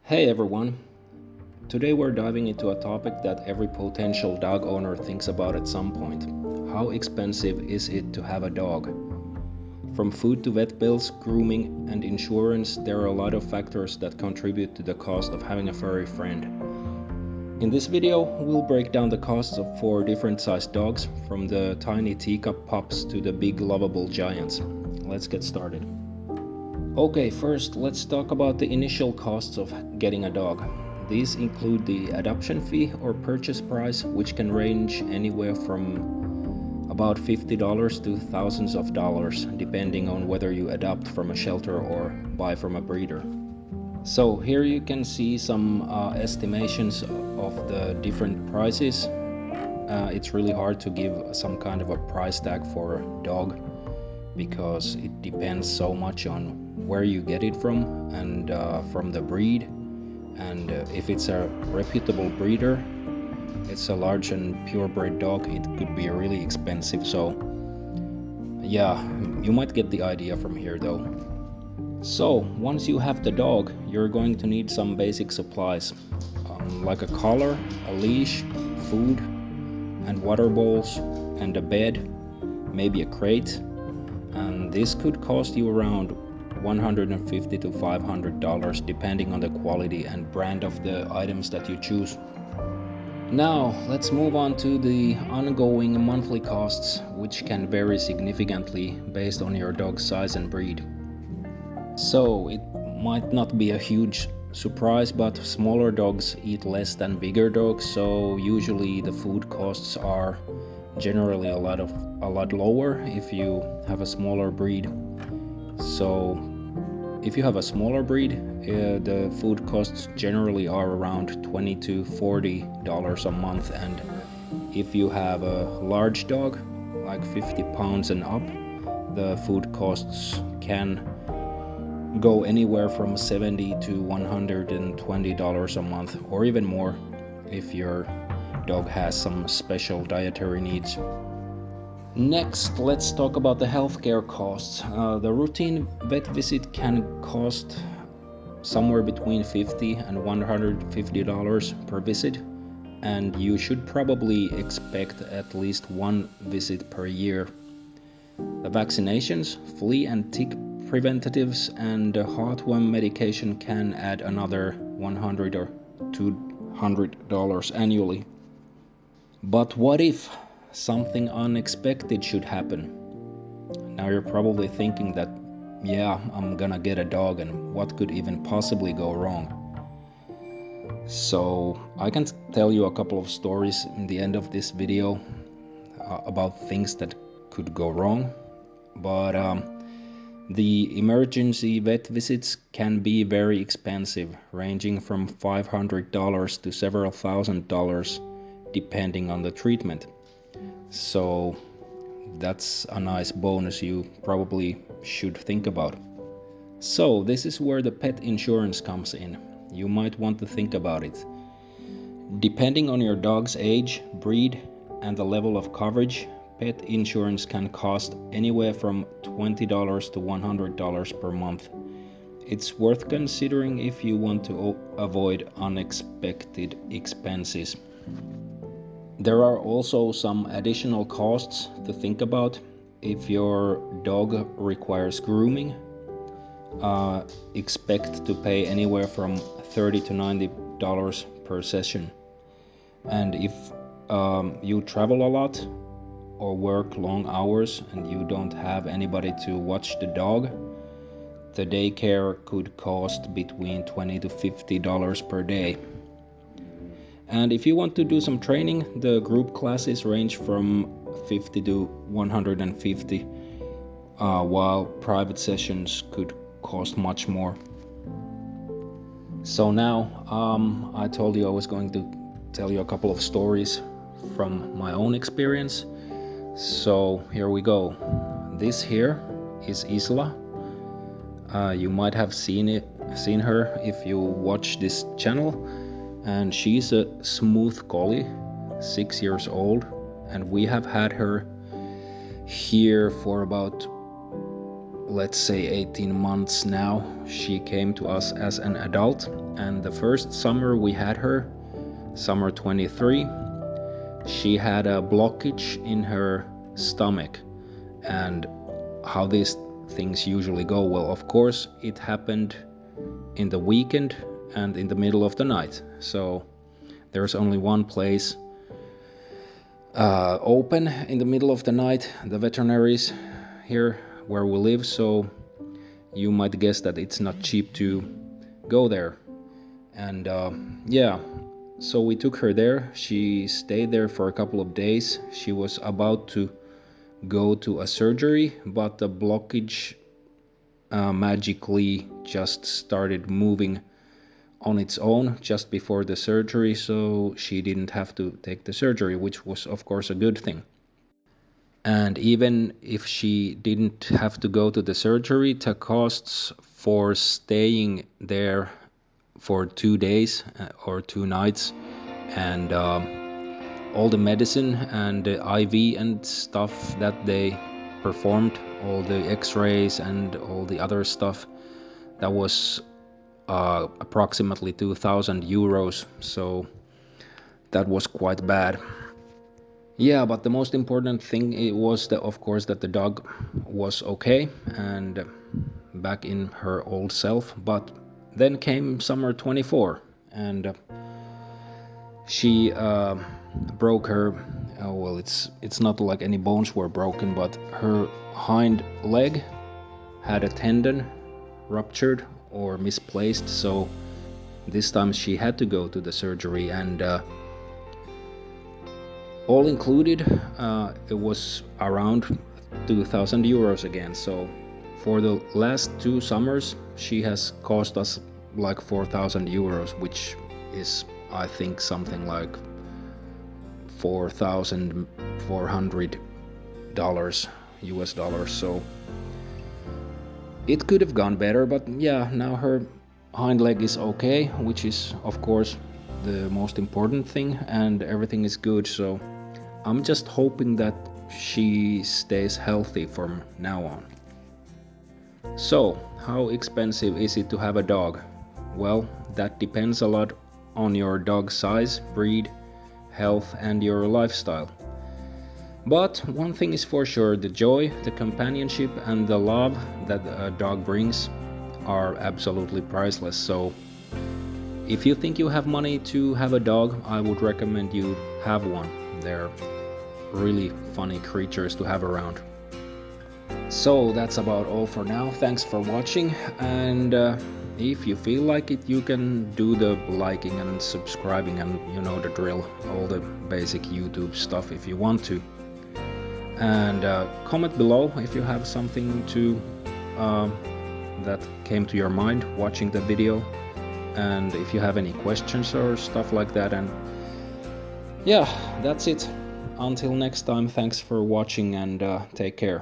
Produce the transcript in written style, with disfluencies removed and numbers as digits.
Hey everyone, today we're diving into a topic that every potential dog owner thinks about at some point. How expensive is it to have a dog? From food to vet bills, grooming, and insurance, there are a lot of factors that contribute to the cost of having a furry friend. In this video, we'll break down the costs of 4 different sized dogs, from the tiny teacup pups to the big lovable giants. Let's get started. Okay, first let's talk about the initial costs of getting a dog. These include the adoption fee or purchase price, which can range anywhere from about $50 to thousands of dollars, depending on whether you adopt from a shelter or buy from a breeder. So here you can see some estimations of the different prices. It's really hard to give some kind of a price tag for a dog because it depends so much on where you get it from and from the breed, and if it's a reputable breeder, it's a large and purebred dog, it could be really expensive. So yeah, you might get the idea from here though. So once you have the dog, you're going to need some basic supplies, like a collar, a leash, food and water bowls, and a bed, maybe a crate, and this could cost you around $150 to $500 depending on the quality and brand of the items that you choose. Now let's move on to the ongoing monthly costs, which can vary significantly based on your dog's size and breed. So it might not be a huge surprise, but smaller dogs eat less than bigger dogs, so usually the food costs are generally a lot lower if you have a smaller breed. So if you have a smaller breed, the food costs generally are around $20 to $40 a month, and if you have a large dog, like 50 pounds and up, the food costs can go anywhere from $70 to $120 a month, or even more if your dog has some special dietary needs. Next, let's talk about the healthcare costs. The routine vet visit can cost somewhere between $50 and $150 per visit, and you should probably expect at least one visit per year. The vaccinations, flea and tick preventatives, and heartworm medication can add another $100 or $200 annually. But what if something unexpected should happen? Now you're probably thinking that, yeah, I'm gonna get a dog and what could even possibly go wrong? So I can tell you a couple of stories in the end of this video about things that could go wrong, but the emergency vet visits can be very expensive, ranging from $500 to several $1,000 depending on the treatment. So that's a nice bonus you probably should think about. So this is where the pet insurance comes in. You might want to think about it. Depending on your dog's age, breed, and the level of coverage, pet insurance can cost anywhere from $20 to $100 per month. It's worth considering if you want to avoid unexpected expenses. There are also some additional costs to think about. If your dog requires grooming, expect to pay anywhere from $30 to $90 per session. And if you travel a lot or work long hours and you don't have anybody to watch the dog, the daycare could cost between $20 to $50 per day. And if you want to do some training, the group classes range from $50 to $150, while private sessions could cost much more. So now, I told you I was going to tell you a couple of stories from my own experience. So here we go. This here is Isla. You might have seen her if you watch this channel. And she's a smooth collie, 6 years old, and we have had her here for about let's say 18 months now. She came to us as an adult, and the first summer we had her, summer 23, she had a blockage in her stomach. And how these things usually go, well, of course it happened in the weekend and in the middle of the night, so there's only one place open in the middle of the night, the veterinaries here where we live, so you might guess that it's not cheap to go there. And yeah, so we took her there. She stayed there for a couple of days. She was about to go to a surgery, but the blockage magically just started moving on its own just before the surgery, so she didn't have to take the surgery, which was of course a good thing. And even if she didn't have to go to the surgery, the costs for staying there for 2 days or 2 nights, and all the medicine and the IV and stuff that they performed, all the x-rays and all the other stuff, that was approximately 2,000 euros, so that was quite bad. Yeah, but the most important thing it was that, of course, that the dog was okay and back in her old self. But then came summer 24, and she broke her. Well, it's not like any bones were broken, but her hind leg had a tendon ruptured or misplaced. So this time she had to go to the surgery, and all included, it was around 2,000 euros again. So for the last 2 summers, she has cost us like 4,000 euros, which is, I think, something like $4,400 US dollars. So it could have gone better, but yeah, now her hind leg is okay, which is of course the most important thing, and everything is good. So I'm just hoping that she stays healthy from now on. So, how expensive is it to have a dog? Well, that depends a lot on your dog's size, breed, health, and your lifestyle. But one thing is for sure, the joy, the companionship, and the love that a dog brings are absolutely priceless. So if you think you have money to have a dog, I would recommend you have one. They're really funny creatures to have around. So that's about all for now. Thanks for watching, and if you feel like it, you can do the liking and subscribing, and you know the drill, all the basic YouTube stuff if you want to. And comment below if you have something to that came to your mind watching the video, and if you have any questions or stuff like that. And yeah, that's it. Until next time, thanks for watching, and take care.